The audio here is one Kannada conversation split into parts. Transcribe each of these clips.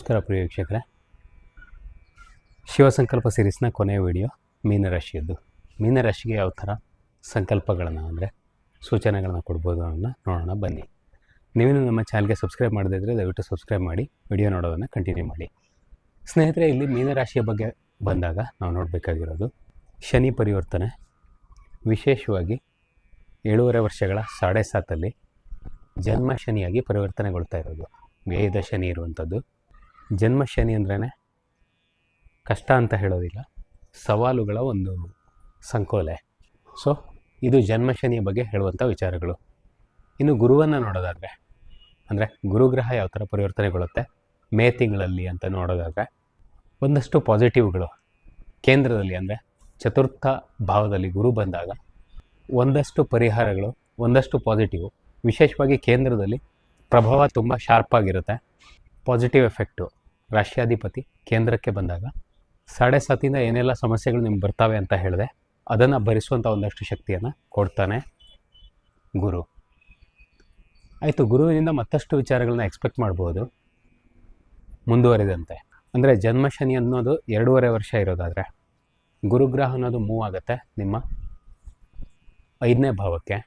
ನಮಸ್ಕಾರ ಪ್ರಿಯ ವೀಕ್ಷಕರೇ. ಶಿವಸಂಕಲ್ಪ ಸೀರೀಸ್ನ ಕೊನೆಯ ವಿಡಿಯೋ ಮೀನರಾಶಿಯದ್ದು. ಮೀನರಾಶಿಗೆ ಯಾವ ಥರ ಸಂಕಲ್ಪಗಳನ್ನು ಅಂದರೆ ಸೂಚನೆಗಳನ್ನು ಕೊಡ್ಬೋದು ಅನ್ನೋದನ್ನ ನೋಡೋಣ ಬನ್ನಿ. ನೀವೇನು ನಮ್ಮ ಚಾನಲ್ಗೆ ಸಬ್ಸ್ಕ್ರೈಬ್ ಮಾಡದೇ ಇದ್ದರೆ ದಯವಿಟ್ಟು ಸಬ್ಸ್ಕ್ರೈಬ್ ಮಾಡಿ ವಿಡಿಯೋ ನೋಡೋದನ್ನು ಕಂಟಿನ್ಯೂ ಮಾಡಿ. ಸ್ನೇಹಿತರೆ, ಇಲ್ಲಿ ಮೀನರಾಶಿಯ ಬಗ್ಗೆ ಬಂದಾಗ ನಾವು ನೋಡಬೇಕಾಗಿರೋದು ಶನಿ ಪರಿವರ್ತನೆ, ವಿಶೇಷವಾಗಿ 7.5 ವರ್ಷಗಳ 7.5 ಜನ್ಮ ಶನಿಯಾಗಿ ಪರಿವರ್ತನೆಗೊಳ್ತಾ ಇರೋದು. ವ್ಯಯದ ಶನಿ ಇರುವಂಥದ್ದು. ಜನ್ಮ ಶನಿ ಅಂದ್ರೇ ಕಷ್ಟ ಅಂತ ಹೇಳೋದಿಲ್ಲ, ಸವಾಲುಗಳ ಒಂದು ಸಂಕೋಲೆ. ಸೊ ಇದು ಜನ್ಮ ಶನಿಯ ಬಗ್ಗೆ ಹೇಳುವಂಥ ವಿಚಾರಗಳು. ಇನ್ನು ಗುರುವನ್ನು ನೋಡೋದಾದರೆ, ಅಂದರೆ ಗುರುಗ್ರಹ ಯಾವ ಥರ ಪರಿವರ್ತನೆಗೊಳ್ಳುತ್ತೆ ಮೇ ತಿಂಗಳಲ್ಲಿ ಅಂತ ನೋಡೋದಾದರೆ, ಒಂದಷ್ಟು ಪಾಸಿಟಿವ್ಗಳು ಕೇಂದ್ರದಲ್ಲಿ ಅಂದರೆ ಚತುರ್ಥ ಭಾವದಲ್ಲಿ ಗುರು ಬಂದಾಗ ಒಂದಷ್ಟು ಪರಿಹಾರಗಳು, ಒಂದಷ್ಟು ಪಾಸಿಟಿವ್. ವಿಶೇಷವಾಗಿ ಕೇಂದ್ರದಲ್ಲಿ ಪ್ರಭಾವ ತುಂಬ ಶಾರ್ಪಾಗಿರುತ್ತೆ. ಪಾಸಿಟಿವ್ ಎಫೆಕ್ಟು ರಾಶ್ಯಾಧಿಪತಿ ಕೇಂದ್ರಕ್ಕೆ ಬಂದಾಗ 7.5 ಏನೆಲ್ಲ ಸಮಸ್ಯೆಗಳು ನಿಮ್ಗೆ ಬರ್ತಾವೆ ಅಂತ ಹೇಳಿದೆ, ಅದನ್ನು ಭರಿಸುವಂಥ ಒಂದಷ್ಟು ಶಕ್ತಿಯನ್ನು ಕೊಡ್ತಾನೆ ಗುರು. ಆಯಿತು, ಗುರುವಿನಿಂದ ಮತ್ತಷ್ಟು ವಿಚಾರಗಳನ್ನ ಎಕ್ಸ್ಪೆಕ್ಟ್ ಮಾಡ್ಬೋದು ಮುಂದುವರಿದಂತೆ. ಅಂದರೆ ಜನ್ಮ ಶನಿ ಅನ್ನೋದು 2.5 ವರ್ಷ ಇರೋದಾದರೆ, ಗುರುಗ್ರಹ ಅನ್ನೋದು ಮೂವ್ ಆಗುತ್ತೆ ನಿಮ್ಮ 5ನೇ ಭಾವಕ್ಕೆ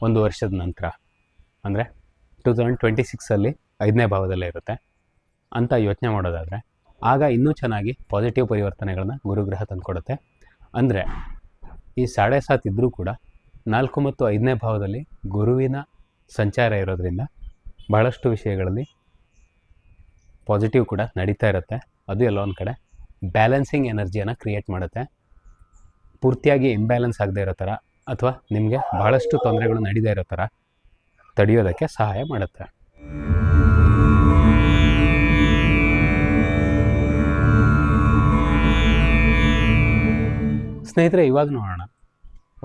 1 ವರ್ಷದ ನಂತರ. ಅಂದರೆ 2026 5ನೇ ಭಾವದಲ್ಲೇ ಇರುತ್ತೆ ಅಂತ ಯೋಚನೆ ಮಾಡೋದಾದರೆ, ಆಗ ಇನ್ನೂ ಚೆನ್ನಾಗಿ ಪಾಸಿಟಿವ್ ಪರಿವರ್ತನೆಗಳನ್ನ ಗುರುಗ್ರಹ ತಂದುಕೊಡುತ್ತೆ. ಅಂದರೆ ಈ 7.5 ಇದ್ದರೂ ಕೂಡ 4 ಮತ್ತು 5ನೇ ಭಾವದಲ್ಲಿ ಗುರುವಿನ ಸಂಚಾರ ಇರೋದ್ರಿಂದ ಬಹಳಷ್ಟು ವಿಷಯಗಳಲ್ಲಿ ಪಾಸಿಟಿವ್ ಕೂಡ ನಡೀತಾ ಇರುತ್ತೆ. ಅದು ಎಲ್ಲೋ ಒಂದು ಕಡೆ ಬ್ಯಾಲೆನ್ಸಿಂಗ್ ಎನರ್ಜಿಯನ್ನು ಕ್ರಿಯೇಟ್ ಮಾಡುತ್ತೆ. ಪೂರ್ತಿಯಾಗಿ ಇಂಬ್ಯಾಲೆನ್ಸ್ ಆಗದೆ ಇರೋ ಥರ ಅಥವಾ ನಿಮಗೆ ಬಹಳಷ್ಟು ತೊಂದರೆಗಳು ನಡೀದೇ ಇರೋ ಥರ ತಡೆಯೋದಕ್ಕೆ ಸಹಾಯ ಮಾಡುತ್ತೆ. ಸ್ನೇಹಿತರೆ, ಇವಾಗ ನೋಡೋಣ,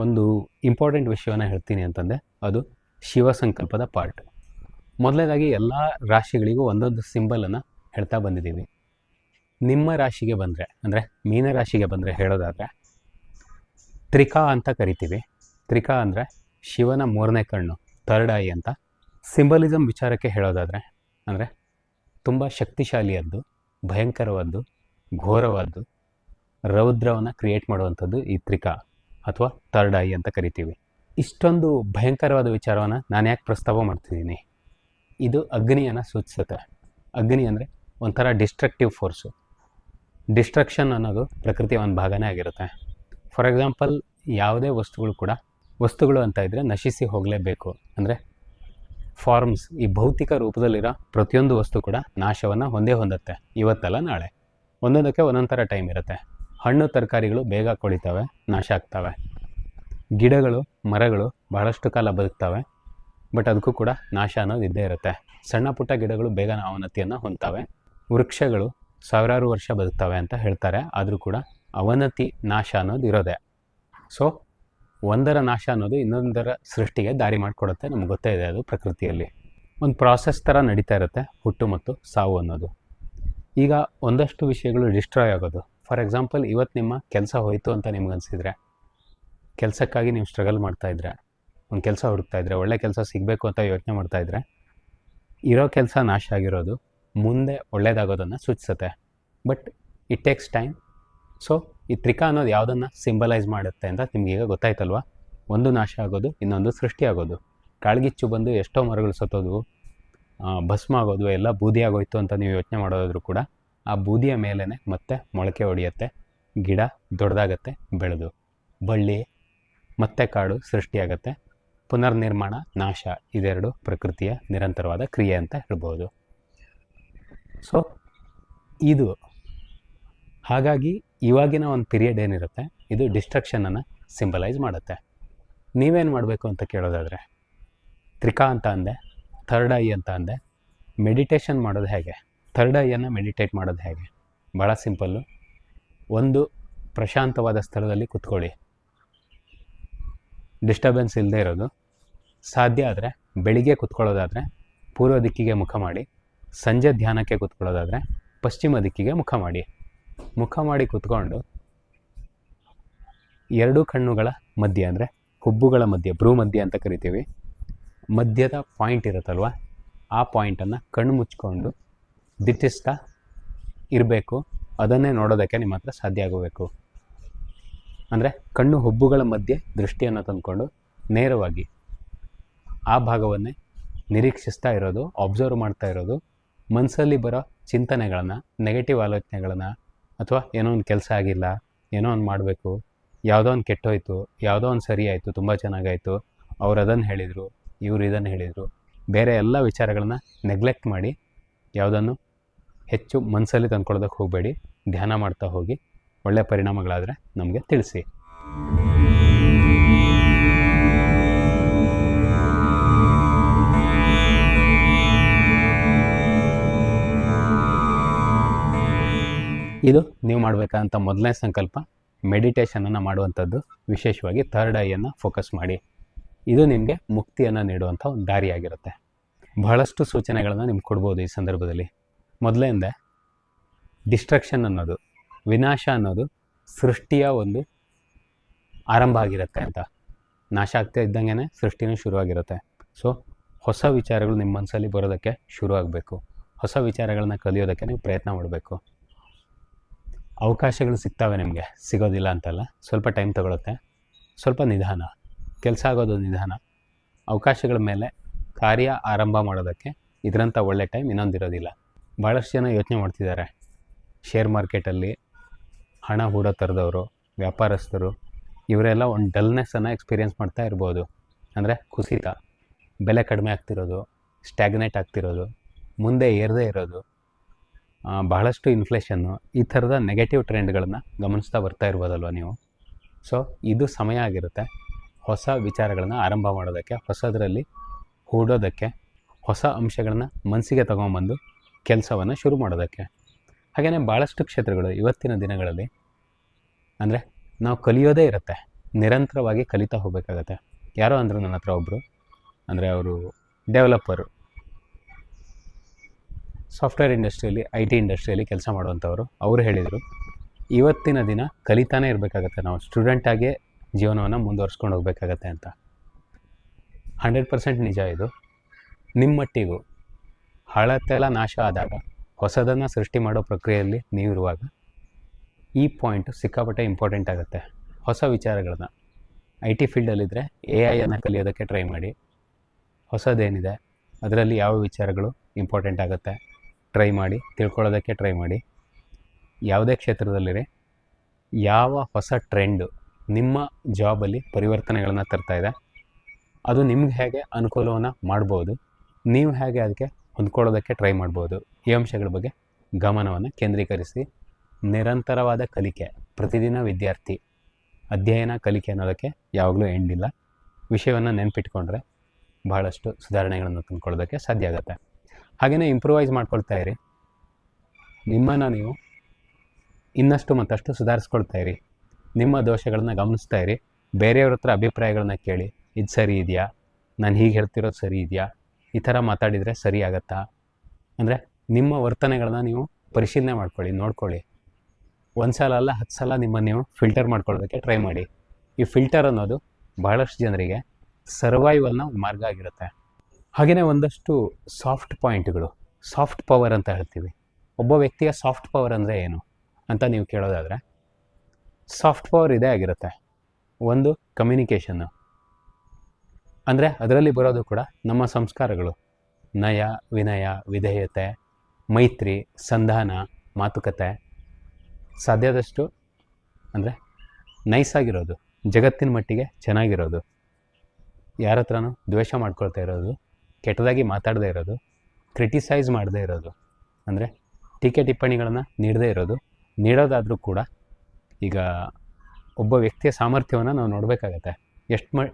ಒಂದು ಇಂಪಾರ್ಟೆಂಟ್ ವಿಷಯವನ್ನು ಹೇಳ್ತೀನಿ ಅಂತಂದರೆ ಅದು ಶಿವಸಂಕಲ್ಪದ ಪಾರ್ಟ್. ಮೊದಲನೇದಾಗಿ ಎಲ್ಲ ರಾಶಿಗಳಿಗೂ ಒಂದೊಂದು ಸಿಂಬಲನ್ನು ಹೇಳ್ತಾ ಬಂದಿದ್ದೀವಿ. ನಿಮ್ಮ ರಾಶಿಗೆ ಬಂದರೆ, ಅಂದರೆ ಮೀನರಾಶಿಗೆ ಬಂದರೆ ಹೇಳೋದಾದರೆ ತ್ರಿಕಾ ಅಂತ ಕರಿತೀವಿ. ತ್ರಿಕಾ ಅಂದರೆ ಶಿವನ 3ನೇ ಕಣ್ಣು, 3rd ಐ ಅಂತ. ಸಿಂಬಲಿಸಮ್ ವಿಚಾರಕ್ಕೆ ಹೇಳೋದಾದರೆ, ಅಂದರೆ ತುಂಬ ಶಕ್ತಿಶಾಲಿಯದ್ದು, ಭಯಂಕರವಾದ್ದು, ಘೋರವಾದ್ದು, ರೌದ್ರವನ್ನು ಕ್ರಿಯೇಟ್ ಮಾಡುವಂಥದ್ದು ಈ ತ್ರಿಕಾ ಅಥವಾ 3rd ಐ ಅಂತ ಕರಿತೀವಿ. ಇಷ್ಟೊಂದು ಭಯಂಕರವಾದ ವಿಚಾರವನ್ನು ನಾನು ಯಾಕೆ ಪ್ರಸ್ತಾಪ ಮಾಡ್ತಿದ್ದೀನಿ? ಇದು ಅಗ್ನಿಯನ್ನು ಸೂಚಿಸುತ್ತೆ. ಅಗ್ನಿ ಅಂದರೆ ಒಂಥರ ಡಿಸ್ಟ್ರಕ್ಟಿವ್ ಫೋರ್ಸು. ಡಿಸ್ಟ್ರಕ್ಷನ್ ಅನ್ನೋದು ಪ್ರಕೃತಿಯ ಒಂದು ಭಾಗನೇ ಆಗಿರುತ್ತೆ. ಫಾರ್ ಎಕ್ಸಾಂಪಲ್, ಯಾವುದೇ ವಸ್ತುಗಳು ಅಂತ ಇದ್ದರೆ ನಶಿಸಿ ಹೋಗಲೇಬೇಕು. ಅಂದರೆ ಫಾರ್ಮ್ಸ್, ಈ ಭೌತಿಕ ರೂಪದಲ್ಲಿರೋ ಪ್ರತಿಯೊಂದು ವಸ್ತು ಕೂಡ ನಾಶವನ್ನು ಹೊಂದುತ್ತೆ. ಇವತ್ತಲ್ಲ ನಾಳೆ, ಒಂದೊಂದಕ್ಕೆ ಒಂದೊಂದು ಥರ ಟೈಮ್ ಇರುತ್ತೆ. ಹಣ್ಣು ತರಕಾರಿಗಳು ಬೇಗ ಕೊಳಿತವೆ, ನಾಶ ಆಗ್ತವೆ. ಗಿಡಗಳು, ಮರಗಳು ಬಹಳಷ್ಟು ಕಾಲ ಬದುಕ್ತವೆ, ಬಟ್ ಅದಕ್ಕೂ ಕೂಡ ನಾಶ ಅನ್ನೋದು ಇದ್ದೇ ಇರುತ್ತೆ. ಸಣ್ಣ ಪುಟ್ಟ ಗಿಡಗಳು ಬೇಗ ಅವನತಿಯನ್ನು ಹೊಂದ್ತವೆ. ವೃಕ್ಷಗಳು 1000 ವರ್ಷ ಬದುಕ್ತವೆ ಅಂತ ಹೇಳ್ತಾರೆ, ಆದರೂ ಕೂಡ ಅವನತಿ, ನಾಶ ಅನ್ನೋದು ಇರೋದೆ. ಸೊ ಒಂದರ ನಾಶ ಅನ್ನೋದು ಇನ್ನೊಂದರ ಸೃಷ್ಟಿಗೆ ದಾರಿ ಮಾಡಿಕೊಡುತ್ತೆ. ನಮ್ಗೆ ಗೊತ್ತೇ ಇದೆ, ಅದು ಪ್ರಕೃತಿಯಲ್ಲಿ ಒಂದು ಪ್ರಾಸೆಸ್ ಥರ ನಡೀತಾ ಇರುತ್ತೆ, ಹುಟ್ಟು ಮತ್ತು ಸಾವು ಅನ್ನೋದು. ಈಗ ಒಂದಷ್ಟು ವಿಷಯಗಳು ಡಿಸ್ಟ್ರಾಯ್ ಆಗೋದು. ಫಾರ್ ಎಕ್ಸಾಂಪಲ್, ಇವತ್ತು ನಿಮ್ಮ ಕೆಲಸ ಹೋಯಿತು ಅಂತ ನಿಮ್ಗೆ ಅನಿಸಿದರೆ, ಕೆಲಸಕ್ಕಾಗಿ ನೀವು ಸ್ಟ್ರಗಲ್ ಮಾಡ್ತಾಯಿದ್ರೆ, ಒಂದು ಕೆಲಸ ಹುಡುಕ್ತಾಯಿದ್ರೆ, ಒಳ್ಳೆ ಕೆಲಸ ಸಿಗಬೇಕು ಅಂತ ಯೋಚನೆ ಮಾಡ್ತಾಯಿದ್ರೆ, ಇರೋ ಕೆಲಸ ನಾಶ ಆಗಿರೋದು ಮುಂದೆ ಒಳ್ಳೆಯದಾಗೋದನ್ನು ಸೂಚಿಸುತ್ತೆ. But it takes time. So ಈ ತ್ರಿಕಾ ಅನ್ನೋದು ಯಾವುದನ್ನು ಸಿಂಬಲೈಸ್ ಮಾಡುತ್ತೆ ಅಂತ ನಿಮಗೀಗ ಗೊತ್ತಾಯ್ತಲ್ವ? ಒಂದು ನಾಶ ಆಗೋದು, ಇನ್ನೊಂದು ಸೃಷ್ಟಿ ಆಗೋದು. ಕಾಳ್ಗಿಚ್ಚು ಬಂದು ಎಷ್ಟೋ ಮರಗಳು ಸತ್ತೋದು, ಭಸ್ಮ ಆಗೋದು, ಎಲ್ಲ ಬೂದಿ ಆಗೋಯ್ತು ಅಂತ ನೀವು ಯೋಚನೆ ಮಾಡೋದಾದ್ರೂ ಕೂಡ ಆ ಬೂದಿಯ ಮೇಲೇ ಮತ್ತೆ ಮೊಳಕೆ ಹೊಡೆಯುತ್ತೆ, ಗಿಡ ದೊಡ್ಡದಾಗತ್ತೆ, ಬೆಳೆದು ಬಳ್ಳಿ ಮತ್ತೆ ಕಾಡು ಸೃಷ್ಟಿಯಾಗತ್ತೆ. ಪುನರ್ನಿರ್ಮಾಣ, ನಾಶ, ಇದೆರಡು ಪ್ರಕೃತಿಯ ನಿರಂತರವಾದ ಕ್ರಿಯೆ ಅಂತ ಹೇಳ್ಬೋದು. ಸೊ ಇದು ಹಾಗಾಗಿ ಇವಾಗಿನ ಒಂದು ಪೀರಿಯಡ್ ಏನಿರುತ್ತೆ, ಇದು ಡಿಸ್ಟ್ರಕ್ಷನನ್ನು ಸಿಂಬಲೈಸ್ ಮಾಡುತ್ತೆ. ನೀವೇನು ಮಾಡಬೇಕು ಅಂತ ಕೇಳೋದಾದರೆ, ತ್ರಿಕಾ ಅಂತ ಅಂದೆ, 3rd ಐ ಅಂತ ಅಂದೆ. ಮೆಡಿಟೇಷನ್ ಮಾಡೋದು ಹೇಗೆ? 3rd ಐಯನ್ನು ಮೆಡಿಟೇಟ್ ಮಾಡೋದು ಹೇಗೆ? ಭಾಳ ಸಿಂಪಲ್ಲು. ಒಂದು ಪ್ರಶಾಂತವಾದ ಸ್ಥಳದಲ್ಲಿ ಕೂತ್ಕೊಳ್ಳಿ, ಡಿಸ್ಟರ್ಬೆನ್ಸ್ ಇಲ್ಲದೆ ಇರೋದು. ಸಾಧ್ಯ ಆದರೆ ಬೆಳಿಗ್ಗೆ ಕೂತ್ಕೊಳ್ಳೋದಾದರೆ ಪೂರ್ವ ದಿಕ್ಕಿಗೆ ಮುಖ ಮಾಡಿ, ಸಂಜೆ ಧ್ಯಾನಕ್ಕೆ ಕೂತ್ಕೊಳ್ಳೋದಾದರೆ ಪಶ್ಚಿಮ ದಿಕ್ಕಿಗೆ ಮುಖ ಮಾಡಿ ಕೂತ್ಕೊಂಡು 2 ಕಣ್ಣುಗಳ ಮಧ್ಯೆ, ಅಂದರೆ ಹುಬ್ಬುಗಳ ಮಧ್ಯೆ, ಭ್ರೂ ಮಧ್ಯೆ ಅಂತ ಕರಿತೀವಿ, ಮಧ್ಯದ ಪಾಯಿಂಟ್ ಇರುತ್ತಲ್ವ, ಆ ಪಾಯಿಂಟನ್ನು ಕಣ್ಣು ಮುಚ್ಕೊಂಡು ದಿಟ್ಟಿಸ್ತಾ ಇರಬೇಕು, ಅದನ್ನೇ ನೋಡೋದಕ್ಕೆ ನಿಮ್ಮ ಹತ್ರ ಸಾಧ್ಯ ಆಗಬೇಕು. ಅಂದರೆ ಕಣ್ಣು ಹುಬ್ಬುಗಳ ಮಧ್ಯೆ ದೃಷ್ಟಿಯನ್ನು ತಂದುಕೊಂಡು ನೇರವಾಗಿ ಆ ಭಾಗವನ್ನೇ ನಿರೀಕ್ಷಿಸ್ತಾ ಇರೋದು, ಅಬ್ಸರ್ವ್ ಮಾಡ್ತಾ ಇರೋದು, ಮನಸ್ಸಲ್ಲಿ ಬರೋ ಚಿಂತನೆಗಳನ್ನು, ನೆಗೆಟಿವ್ ಆಲೋಚನೆಗಳನ್ನು, ಅಥವಾ ಏನೋ ಒಂದು ಕೆಲಸ ಆಗಿಲ್ಲ, ಏನೋ ಒಂದು ಮಾಡಬೇಕು, ಯಾವುದೋ ಒಂದು ಕೆಟ್ಟೋಯ್ತು, ಯಾವುದೋ ಒಂದು ಸರಿ ಆಯಿತು, ತುಂಬ ಚೆನ್ನಾಗಾಯಿತು, ಅವ್ರು ಅದನ್ನು ಹೇಳಿದರು, ಇವ್ರು ಇದನ್ನು ಹೇಳಿದರು, ಬೇರೆ ಎಲ್ಲ ವಿಚಾರಗಳನ್ನ ನೆಗ್ಲೆಕ್ಟ್ ಮಾಡಿ ಯಾವುದನ್ನು ಹೆಚ್ಚು ಮನಸ್ಸಲ್ಲಿ ತಂದ್ಕೊಳ್ಳೋದಕ್ಕೆ ಹೋಗಬೇಡಿ. ಧ್ಯಾನ ಮಾಡ್ತಾ ಹೋಗಿ. ಒಳ್ಳೆಯ ಪರಿಣಾಮಗಳಾದರೆ ನಮಗೆ ತಿಳಿಸಿ. ಇದು ನೀವು ಮಾಡಬೇಕಂತ ಮೊದಲನೇ ಸಂಕಲ್ಪ. ಮೆಡಿಟೇಷನನ್ನು ಮಾಡುವಂಥದ್ದು, ವಿಶೇಷವಾಗಿ ಥರ್ಡ್ ಐಯನ್ನು ಫೋಕಸ್ ಮಾಡಿ. ಇದು ನಿಮಗೆ ಮುಕ್ತಿಯನ್ನು ನೀಡುವಂಥ ಒಂದು ದಾರಿಯಾಗಿರುತ್ತೆ. ಬಹಳಷ್ಟು ಸೂಚನೆಗಳನ್ನು ನಿಮ್ಗೆ ಕೊಡ್ಬೋದು ಈ ಸಂದರ್ಭದಲ್ಲಿ. ಮೊದಲಿಂದ ಡಿಸ್ಟ್ರಕ್ಷನ್ ಅನ್ನೋದು, ವಿನಾಶ ಅನ್ನೋದು ಸೃಷ್ಟಿಯ ಒಂದು ಆರಂಭ ಆಗಿರುತ್ತೆ ಅಂತ. ನಾಶ ಆಗ್ತಾ ಇದ್ದಂಗೆ ಸೃಷ್ಟಿನೂ ಶುರುವಾಗಿರುತ್ತೆ. ಸೊ ಹೊಸ ವಿಚಾರಗಳು ನಿಮ್ಮ ಮನಸ್ಸಲ್ಲಿ ಬರೋದಕ್ಕೆ ಶುರುವಾಗಬೇಕು. ಹೊಸ ವಿಚಾರಗಳನ್ನ ಕಲಿಯೋದಕ್ಕೆ ನೀವು ಪ್ರಯತ್ನ ಮಾಡಬೇಕು. ಅವಕಾಶಗಳು ಸಿಗ್ತವೆ ನಿಮಗೆ, ಸಿಗೋದಿಲ್ಲ ಅಂತಲ್ಲ. ಸ್ವಲ್ಪ ಟೈಮ್ ತಗೊಳುತ್ತೆ, ಸ್ವಲ್ಪ ನಿಧಾನ, ಕೆಲಸ ಆಗೋದು ನಿಧಾನ. ಅವಕಾಶಗಳ ಮೇಲೆ ಕಾರ್ಯ ಆರಂಭ ಮಾಡೋದಕ್ಕೆ ಇದರಂಥ ಒಳ್ಳೆ ಟೈಮ್ ಇನ್ನೊಂದಿರೋದಿಲ್ಲ. ಭಾಳಷ್ಟು ಜನ ಯೋಚನೆ ಮಾಡ್ತಿದ್ದಾರೆ, ಶೇರ್ ಮಾರ್ಕೆಟಲ್ಲಿ ಹಣ ಹೂಡೋ ಥರದವರು, ವ್ಯಾಪಾರಸ್ಥರು, ಇವರೆಲ್ಲ ಒಂದು ಡಲ್ನೆಸ್ಸನ್ನು ಎಕ್ಸ್ಪೀರಿಯೆನ್ಸ್ ಮಾಡ್ತಾ ಇರ್ಬೋದು. ಅಂದರೆ ಕುಸಿತ, ಬೆಲೆ ಕಡಿಮೆ ಆಗ್ತಿರೋದು, ಸ್ಟ್ಯಾಗ್ನೇಟ್ ಆಗ್ತಿರೋದು, ಮುಂದೆ ಏರದೇ ಇರೋದು, ಬಹಳಷ್ಟು ಇನ್ಫ್ಲೇಷನ್ನು, ಈ ಥರದ ನೆಗೆಟಿವ್ ಟ್ರೆಂಡ್ಗಳನ್ನು ಗಮನಿಸ್ತಾ ಬರ್ತಾ ಇರ್ಬೋದಲ್ವ ನೀವು. ಸೊ ಇದು ಸಮಯ ಆಗಿರುತ್ತೆ ಹೊಸ ವಿಚಾರಗಳನ್ನು ಆರಂಭ ಮಾಡೋದಕ್ಕೆ, ಹೊಸದರಲ್ಲಿ ಹೂಡೋದಕ್ಕೆ, ಹೊಸ ಅಂಶಗಳನ್ನು ಮನಸ್ಸಿಗೆ ತೊಗೊಂಬಂದು ಕೆಲಸವನ್ನು ಶುರು ಮಾಡೋದಕ್ಕೆ. ಹಾಗೆಯೇ ಭಾಳಷ್ಟು ಕ್ಷೇತ್ರಗಳು ಇವತ್ತಿನ ದಿನಗಳಲ್ಲಿ ಅಂದರೆ ನಾವು ಕಲಿಯೋದೇ ಇರುತ್ತೆ, ನಿರಂತರವಾಗಿ ಕಲಿತಾ ಹೋಗಬೇಕಾಗತ್ತೆ. ಯಾರೋ ಅಂದರು ನನ್ನ ಹತ್ರ ಒಬ್ಬರು, ಅಂದರೆ ಅವರು ಡೆವಲಪರು, ಸಾಫ್ಟ್ವೇರ್ ಇಂಡಸ್ಟ್ರಿಯಲ್ಲಿ, IT ಇಂಡಸ್ಟ್ರಿಯಲ್ಲಿ ಕೆಲಸ ಮಾಡುವಂಥವ್ರು. ಅವರು ಹೇಳಿದರು, ಇವತ್ತಿನ ದಿನ ಕಲಿತಾನೇ ಇರಬೇಕಾಗತ್ತೆ, ನಾವು ಸ್ಟೂಡೆಂಟಾಗೇ ಜೀವನವನ್ನು ಮುಂದುವರ್ಸ್ಕೊಂಡು ಹೋಗಬೇಕಾಗತ್ತೆ ಅಂತ. 100% ನಿಜ ಇದು. ನಿಮ್ಮ ಮಟ್ಟಿಗೂ ಹಳತೆಲ್ಲ ನಾಶ ಆದಾಗ ಹೊಸದನ್ನು ಸೃಷ್ಟಿ ಮಾಡೋ ಪ್ರಕ್ರಿಯೆಯಲ್ಲಿ ನೀವಿರುವಾಗ ಈ ಪಾಯಿಂಟು ಸಿಕ್ಕಾಪಟ್ಟೆ ಇಂಪಾರ್ಟೆಂಟ್ ಆಗುತ್ತೆ. ಹೊಸ ವಿಚಾರಗಳನ್ನ IT ಫೀಲ್ಡಲ್ಲಿದ್ದರೆ AI ಕಲಿಯೋದಕ್ಕೆ ಟ್ರೈ ಮಾಡಿ. ಹೊಸದೇನಿದೆ ಅದರಲ್ಲಿ ಯಾವ ವಿಚಾರಗಳು ಇಂಪಾರ್ಟೆಂಟ್ ಆಗುತ್ತೆ ಟ್ರೈ ಮಾಡಿ, ತಿಳ್ಕೊಳ್ಳೋದಕ್ಕೆ ಟ್ರೈ ಮಾಡಿ. ಯಾವುದೇ ಕ್ಷೇತ್ರದಲ್ಲಿರಿ, ಯಾವ ಹೊಸ ಟ್ರೆಂಡು ನಿಮ್ಮ ಜಾಬಲ್ಲಿ ಪರಿವರ್ತನೆಗಳನ್ನು ತರ್ತಾ ಇದೆ, ಅದು ನಿಮ್ಗೆ ಹೇಗೆ ಅನುಕೂಲವನ್ನು ಮಾಡ್ಬೋದು, ನೀವು ಹೇಗೆ ಅದಕ್ಕೆ ಹೊಂದ್ಕೊಳ್ಳೋದಕ್ಕೆ ಟ್ರೈ ಮಾಡ್ಬೋದು, ಈ ಅಂಶಗಳ ಬಗ್ಗೆ ಗಮನವನ್ನು ಕೇಂದ್ರೀಕರಿಸಿ. ನಿರಂತರವಾದ ಕಲಿಕೆ, ಪ್ರತಿದಿನ ವಿದ್ಯಾರ್ಥಿ, ಅಧ್ಯಯನ, ಕಲಿಕೆ ಅನ್ನೋದಕ್ಕೆ ಯಾವಾಗಲೂ ಎಂಡಿಲ್ಲ. ವಿಷಯವನ್ನು ನೆನಪಿಟ್ಕೊಂಡ್ರೆ ಬಹಳಷ್ಟು ಸುಧಾರಣೆಗಳನ್ನು ತಂದ್ಕೊಳ್ಳೋದಕ್ಕೆ ಸಾಧ್ಯ ಆಗುತ್ತೆ. ಹಾಗೆಯೇ ಇಂಪ್ರೂವೈಸ್ ಮಾಡ್ಕೊಳ್ತಾ ಇರಿ. ನಿಮ್ಮನ್ನು ನೀವು ಇನ್ನಷ್ಟು ಮತ್ತಷ್ಟು ಸುಧಾರಿಸ್ಕೊಳ್ತಾ ಇರಿ. ನಿಮ್ಮ ದೋಷಗಳನ್ನು ಗಮನಿಸ್ತಾ ಇರಿ. ಬೇರೆಯವ್ರ ಹತ್ರ ಅಭಿಪ್ರಾಯಗಳನ್ನ ಕೇಳಿ, ಇದು ಸರಿ ಇದೆಯಾ, ನಾನು ಹೀಗೆ ಹೇಳ್ತಿರೋದು ಸರಿ ಇದೆಯಾ, ಈ ಥರ ಮಾತಾಡಿದರೆ ಸರಿ ಆಗತ್ತಾ, ಅಂದರೆ ನಿಮ್ಮ ವರ್ತನೆಗಳನ್ನ ನೀವು ಪರಿಶೀಲನೆ ಮಾಡ್ಕೊಳ್ಳಿ, ನೋಡ್ಕೊಳ್ಳಿ. ಒಂದು ಸಲ ಅಲ್ಲ 10 ಸಲ ನಿಮ್ಮನ್ನು ನೀವು ಫಿಲ್ಟರ್ ಮಾಡ್ಕೊಳ್ಳೋದಕ್ಕೆ ಟ್ರೈ ಮಾಡಿ. ಈ ಫಿಲ್ಟರ್ ಅನ್ನೋದು ಬಹಳಷ್ಟು ಜನರಿಗೆ ಸರ್ವೈವಲ್ನ ಮಾರ್ಗ ಆಗಿರುತ್ತೆ. ಹಾಗೆಯೇ ಒಂದಷ್ಟು ಸಾಫ್ಟ್ ಪಾಯಿಂಟ್ಗಳು, ಸಾಫ್ಟ್ ಪವರ್ ಅಂತ ಹೇಳ್ತೀವಿ. ಒಬ್ಬ ವ್ಯಕ್ತಿಯ ಸಾಫ್ಟ್ ಪವರ್ ಅಂದರೆ ಏನು ಅಂತ ನೀವು ಕೇಳೋದಾದರೆ, ಸಾಫ್ಟ್ ಪವರ್ ಇದೇ ಆಗಿರುತ್ತೆ. ಒಂದು ಕಮ್ಯುನಿಕೇಷನ್ನು, ಅಂದರೆ ಅದರಲ್ಲಿ ಬರೋದು ಕೂಡ ನಮ್ಮ ಸಂಸ್ಕಾರಗಳು, ನಯ, ವಿನಯ, ವಿಧೇಯತೆ, ಮೈತ್ರಿ, ಸಂಧಾನ, ಮಾತುಕತೆ, ಸಾಧ್ಯದಷ್ಟು ಅಂದರೆ ನೈಸಾಗಿರೋದು, ಜಗತ್ತಿನ ಮಟ್ಟಿಗೆ ಚೆನ್ನಾಗಿರೋದು, ಯಾರ ಹತ್ರನೂ ದ್ವೇಷ ಮಾಡ್ಕೊಳ್ತಾ ಇರೋದು, ಕೆಟ್ಟದಾಗಿ ಮಾತಾಡದೇ ಇರೋದು, ಕ್ರಿಟಿಸೈಸ್ ಮಾಡದೇ ಇರೋದು, ಅಂದರೆ ಟೀಕೆ ಟಿಪ್ಪಣಿಗಳನ್ನು ನೀಡದೇ ಇರೋದು. ನೀಡೋದಾದರೂ ಕೂಡ ಈಗ ಒಬ್ಬ ವ್ಯಕ್ತಿಯ ಸಾಮರ್ಥ್ಯವನ್ನು ನಾವು ನೋಡಬೇಕಾಗತ್ತೆ,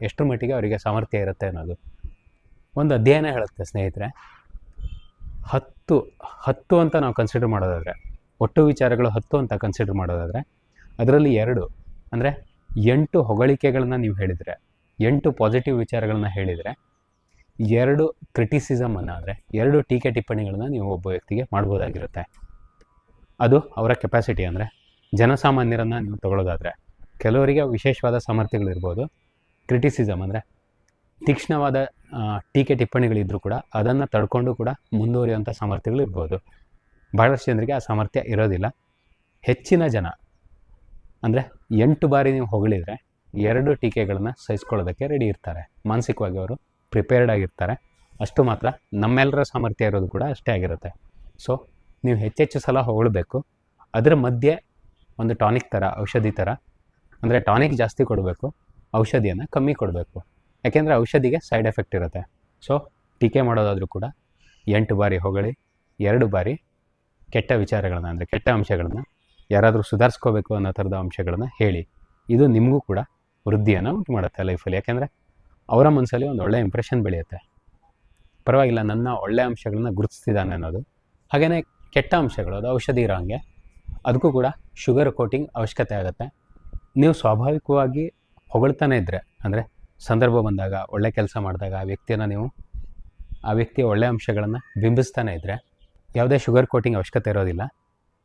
ಎಷ್ಟು ಮಟ್ಟಿಗೆ ಅವರಿಗೆ ಸಾಮರ್ಥ್ಯ ಇರುತ್ತೆ ಅನ್ನೋದು. ಒಂದು ಅಧ್ಯಯನ ಹೇಳುತ್ತೆ ಸ್ನೇಹಿತರೆ, 10 ಅಂತ ನಾವು ಕನ್ಸಿಡರ್ ಮಾಡೋದಾದರೆ, ಒಟ್ಟು ವಿಚಾರಗಳು 10 ಅಂತ ಕನ್ಸಿಡರ್ ಮಾಡೋದಾದರೆ, ಅದರಲ್ಲಿ 2 ಅಂದರೆ 8 ಹೊಗಳಿಕೆಗಳನ್ನ ನೀವು ಹೇಳಿದರೆ, 8 ಪಾಸಿಟಿವ್ ವಿಚಾರಗಳನ್ನ ಹೇಳಿದರೆ, 2 ಕ್ರಿಟಿಸಿಸಮನ್ನು ಅಂದರೆ 2 ಟೀಕೆ ಟಿಪ್ಪಣಿಗಳನ್ನ ನೀವು ಒಬ್ಬ ವ್ಯಕ್ತಿಗೆ ಮಾಡ್ಬೋದಾಗಿರುತ್ತೆ. ಅದು ಅವರ ಕೆಪಾಸಿಟಿ. ಅಂದರೆ ಜನಸಾಮಾನ್ಯರನ್ನು ನೀವು ತಗೊಳ್ಳೋದಾದರೆ, ಕೆಲವರಿಗೆ ವಿಶೇಷವಾದ ಸಾಮರ್ಥ್ಯಗಳಿರ್ಬೋದು. ಕ್ರಿಟಿಸಿಸಮ್ ಅಂದರೆ ತೀಕ್ಷ್ಣವಾದ ಟೀಕೆ ಟಿಪ್ಪಣಿಗಳಿದ್ದರೂ ಕೂಡ ಅದನ್ನು ತಡ್ಕೊಂಡು ಕೂಡ ಮುಂದುವರಿಯುವಂಥ ಸಾಮರ್ಥ್ಯಗಳಿರ್ಬೋದು. ಭಾಳಷ್ಟು ಜನರಿಗೆ ಆ ಸಾಮರ್ಥ್ಯ ಇರೋದಿಲ್ಲ. ಹೆಚ್ಚಿನ ಜನ ಅಂದರೆ 8 ಬಾರಿ ನೀವು ಹೊಗಳಿದರೆ 2 ಟೀಕೆಗಳನ್ನು ಸಹಿಸ್ಕೊಳ್ಳೋದಕ್ಕೆ ರೆಡಿ ಇರ್ತಾರೆ. ಮಾನಸಿಕವಾಗಿ ಅವರು ಪ್ರಿಪೇರ್ಡ್ ಆಗಿರ್ತಾರೆ. ಅಷ್ಟು ಮಾತ್ರ ನಮ್ಮೆಲ್ಲರ ಸಾಮರ್ಥ್ಯ ಇರೋದು ಕೂಡ ಅಷ್ಟೇ ಆಗಿರುತ್ತೆ. ಸೊ ನೀವು ಹೆಚ್ಚೆಚ್ಚು ಸಲ ಹೊಗಳಬೇಕು. ಅದರ ಮಧ್ಯೆ ಒಂದು ಟಾನಿಕ್ ಥರ, ಔಷಧಿ ಥರ, ಅಂದರೆ ಟಾನಿಕ್ ಜಾಸ್ತಿ ಕೊಡಬೇಕು, ಔಷಧಿಯನ್ನು ಕಮ್ಮಿ ಕೊಡಬೇಕು. ಯಾಕೆಂದರೆ ಔಷಧಿಗೆ ಸೈಡ್ ಎಫೆಕ್ಟ್ ಇರುತ್ತೆ. ಸೊ ಟೀಕೆ ಮಾಡೋದಾದರೂ ಕೂಡ 8 ಬಾರಿ ಹೊಗಳಿ 2 ಬಾರಿ ಕೆಟ್ಟ ವಿಚಾರಗಳನ್ನು, ಅಂದರೆ ಕೆಟ್ಟ ಅಂಶಗಳನ್ನು, ಯಾರಾದರೂ ಸುಧಾರಿಸ್ಕೋಬೇಕು ಅನ್ನೋ ಥರದ ಅಂಶಗಳನ್ನು ಹೇಳಿ. ಇದು ನಿಮಗೂ ಕೂಡ ವೃದ್ಧಿಯನ್ನು ಉಂಟು ಮಾಡುತ್ತೆ ಲೈಫಲ್ಲಿ. ಯಾಕೆಂದರೆ ಅವರ ಮನಸ್ಸಲ್ಲಿ ಒಂದು ಒಳ್ಳೆಯ ಇಂಪ್ರೆಷನ್ ಬೆಳೆಯುತ್ತೆ. ಪರವಾಗಿಲ್ಲ, ನನ್ನ ಒಳ್ಳೆಯ ಅಂಶಗಳನ್ನ ಗುರುತಿಸ್ತಿದ್ದಾನೆ ಅನ್ನೋದು. ಹಾಗೆಯೇ ಕೆಟ್ಟ ಅಂಶಗಳು, ಅದು ಔಷಧಿ ಇರೋ ಹಾಗೆ, ಅದಕ್ಕೂ ಕೂಡ ಶುಗರ್ ಕೋಟಿಂಗ್ ಅವಶ್ಯಕತೆ ಆಗುತ್ತೆ. ನೀವು ಸ್ವಾಭಾವಿಕವಾಗಿ ಹೊಗಳ್ತಾನೆ ಇದ್ದರೆ, ಅಂದರೆ ಸಂದರ್ಭ ಬಂದಾಗ, ಒಳ್ಳೆ ಕೆಲಸ ಮಾಡಿದಾಗ ಆ ವ್ಯಕ್ತಿಯ ಒಳ್ಳೆಯ ಅಂಶಗಳನ್ನು ಬಿಂಬಿಸ್ತಾನೆ ಇದ್ದರೆ ಯಾವುದೇ ಶುಗರ್ ಕೋಟಿಂಗ್ ಅವಶ್ಯಕತೆ ಇರೋದಿಲ್ಲ.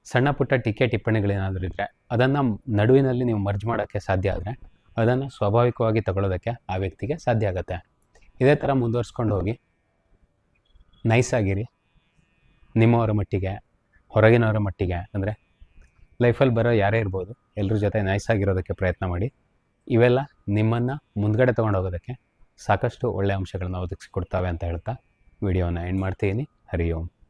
ಸಣ್ಣ ಪುಟ್ಟ ಟೀಕೆ ಟಿಪ್ಪಣಿಗಳೇನಾದರೂ ಇದ್ದರೆ ಅದನ್ನು ನಡುವಿನಲ್ಲಿ ನೀವು ಮರ್ಜ್ ಮಾಡೋಕ್ಕೆ ಸಾಧ್ಯ ಆದರೆ ಅದನ್ನು ಸ್ವಾಭಾವಿಕವಾಗಿ ತಗೊಳ್ಳೋದಕ್ಕೆ ಆ ವ್ಯಕ್ತಿಗೆ ಸಾಧ್ಯ ಆಗುತ್ತೆ. ಇದೇ ಥರ ಮುಂದುವರ್ಸ್ಕೊಂಡು ಹೋಗಿ ನೈಸಾಗಿರಿ. ನಿಮ್ಮವರ ಮಟ್ಟಿಗೆ, ಹೊರಗಿನವರ ಮಟ್ಟಿಗೆ, ಅಂದರೆ ಲೈಫಲ್ಲಿ ಬರೋ ಯಾರೇ ಇರ್ಬೋದು, ಎಲ್ಲರ ಜೊತೆ ನೈಸಾಗಿರೋದಕ್ಕೆ ಪ್ರಯತ್ನ ಮಾಡಿ. ಇವೆಲ್ಲ ನಿಮ್ಮನ್ನು ಮುಂದ್ಗಡೆ ತೊಗೊಂಡು ಹೋಗೋದಕ್ಕೆ ಸಾಕಷ್ಟು ಒಳ್ಳೆಯ ಅಂಶಗಳನ್ನ ಒದಗಿಸ್ಕೊಡ್ತಾವೆ ಅಂತ ಹೇಳ್ತಾ ವಿಡಿಯೋನ ಎಂಡ್ ಮಾಡ್ತೀನಿ. ಹರಿ ಓಂ.